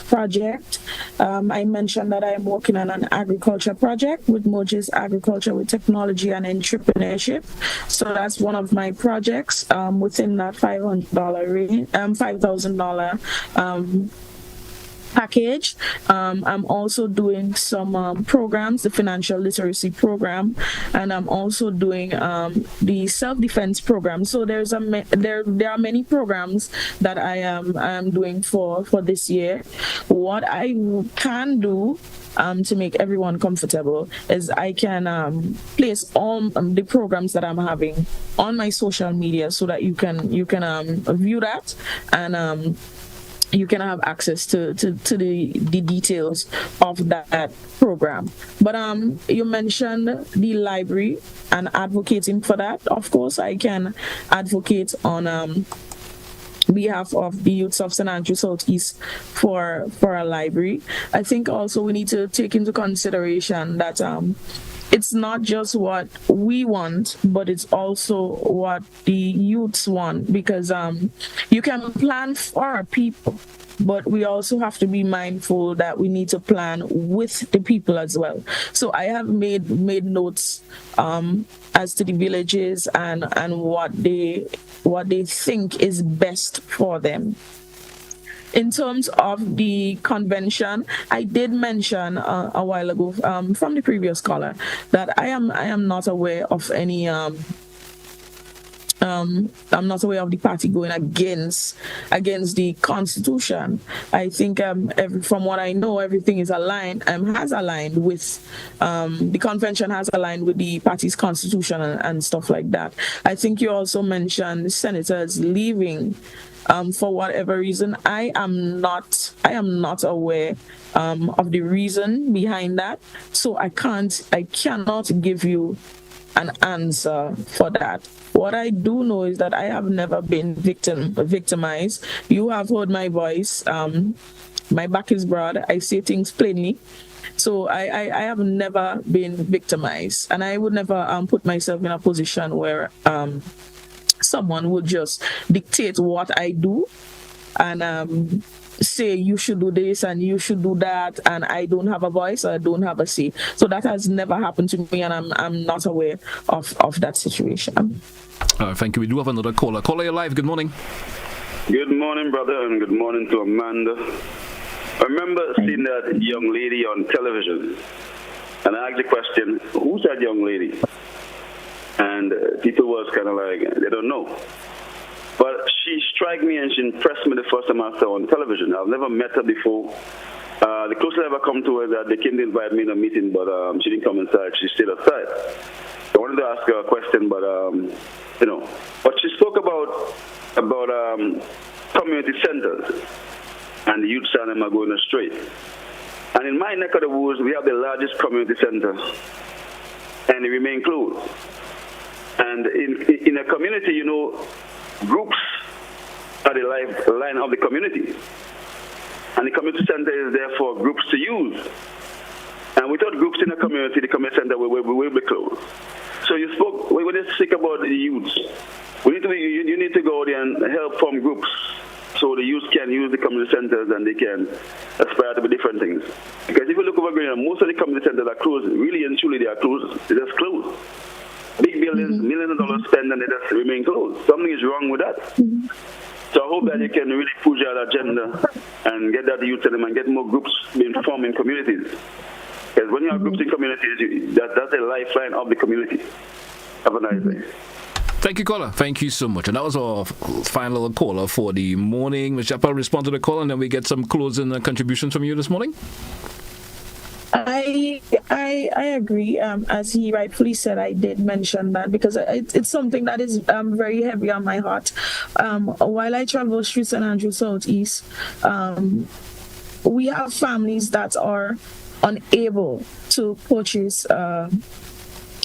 project, I mentioned that I'm working on an agriculture project with Mojis Agriculture with Technology and Entrepreneurship. So that's one of my projects within that $5,000 package. I'm also doing some programs, the financial literacy program, and I'm also doing the self-defense program. So there are many programs that I am doing for this year. What I can do to make everyone comfortable is I can place all the programs that I'm having on my social media so that you can view that and you can have access to the details of that program. But you mentioned the library and advocating for that. Of course, I can advocate on behalf of the youths of St. Andrew Southeast for a library. I think also we need to take into consideration that it's not just what we want, but it's also what the youths want, because you can plan for people, but we also have to be mindful that we need to plan with the people as well. So I have made notes as to the villages and what they think is best for them. In terms of the convention, I did mention a while ago from the previous caller that I am not aware of any. I'm not aware of the party going against the Constitution. I think from what I know, everything is aligned. Has aligned with the convention has aligned with the party's constitution and stuff like that. I think you also mentioned senators leaving. For whatever reason, I am not aware of the reason behind that, so I cannot give you an answer for that. What I do know is that I have never been victimized. You have heard my voice. My back is broad. I say things plainly. So I have never been victimized, and I would never put myself in a position where someone would just dictate what I do and say you should do this and you should do that, and I don't have a voice or I don't have a say. So that has never happened to me, and I'm not aware of that situation. Thank you. We do have another caller. Caller, you're live. Good morning. Good morning, brother, and good morning to Amanda. I remember seeing that young lady on television, and I asked the question, who's that young lady? And people was kind of like, they don't know. But she struck me and she impressed me the first time I saw her on television. I've never met her before. The closest I ever come to her is that they came to invite me in a meeting, but she didn't come inside. She stayed outside. I wanted to ask her a question, but but she spoke about community centers and the youth center are going astray. And in my neck of the woods, we have the largest community center, and it remains closed. And in a community, groups are the lifeline of the community. And the community center is there for groups to use. And without groups in a community, the community center will be closed. So you spoke, when you speak about the youth, you need to go there and help form groups so the youth can use the community centers and they can aspire to be different things. Because if you look over Glen, most of the community centers are closed. Really and truly, they are closed. They're just closed. Big buildings, millions of dollars spent, and they just remain closed. Something is wrong with that. So I hope that you can really push that agenda and get that youth element and get more groups being formed in communities. Because when you have groups in communities, that's the lifeline of the community. Have a nice day. Thank you, caller. Thank you so much. And that was our final caller for the morning. Ms. Japal, respond to the call, and then we get some closing contributions from you this morning. I agree. As he rightfully said, I did mention that because it's something that is very heavy on my heart. While I travel through St. Andrew Southeast, we have families that are unable to purchase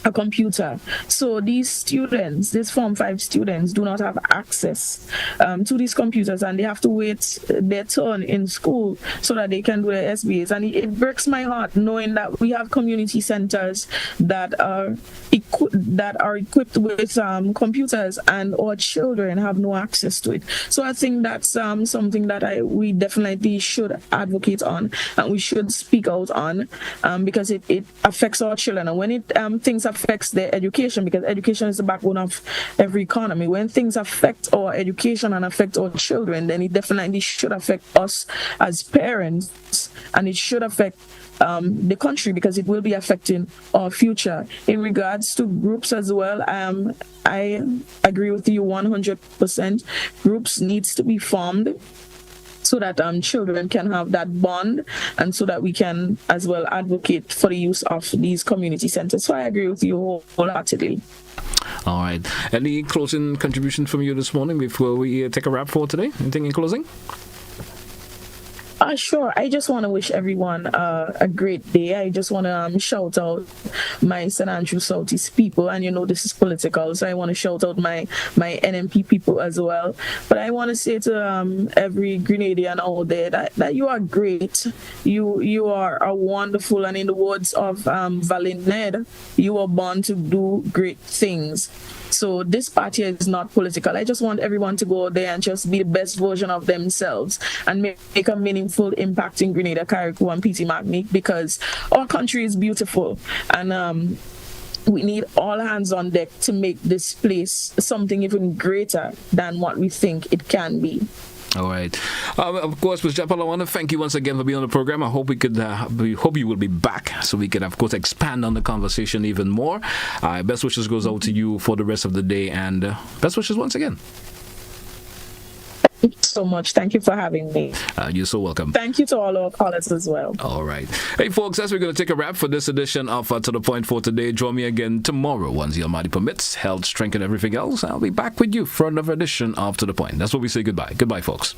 a computer. So these students, these Form 5 students, do not have access to these computers, and they have to wait their turn in school so that they can do their SBAs. And it breaks my heart knowing that we have community centers that are equipped with computers, and our children have no access to it. So I think that's something that we definitely should advocate on, and we should speak out on, because it affects our children. And when things affects their education, because education is the backbone of every economy. When things affect our education and affect our children, then it definitely should affect us as parents, and it should affect the country, because it will be affecting our future. In regards to groups as well, I agree with you 100%. Groups needs to be formed so that children can have that bond, and so that we can as well advocate for the use of these community centers. So I agree with you wholeheartedly. All right. Any closing contribution from you this morning before we take a wrap for today? Anything in closing? Sure. I just want to wish everyone a great day. I just want to shout out my St. Andrew Southeast people, and this is political, so I want to shout out my NMP people as well. But I want to say to every Grenadian out there that you are great. You are wonderful, and in the words of Valin Ned, you are born to do great things. So this party is not political. I just want everyone to go out there and just be the best version of themselves and make a meaningful impact in Grenada, Carriacou, and PT Martinique, because our country is beautiful, and we need all hands on deck to make this place something even greater than what we think it can be. All right. Of course, Ms. Japal, I want to thank you once again for being on the program. I hope we hope you will be back so we can, of course, expand on the conversation even more. Best wishes goes out to you for the rest of the day, and best wishes once again. Thank you so much. Thank you for having me. You're so welcome. Thank you to all our callers as well. All right. Hey, folks, as we're going to take a wrap for this edition of To The Point for today. Join me again tomorrow, once the Almighty permits, health, strength, and everything else. I'll be back with you for another edition of To The Point. That's what we say goodbye. Goodbye, folks.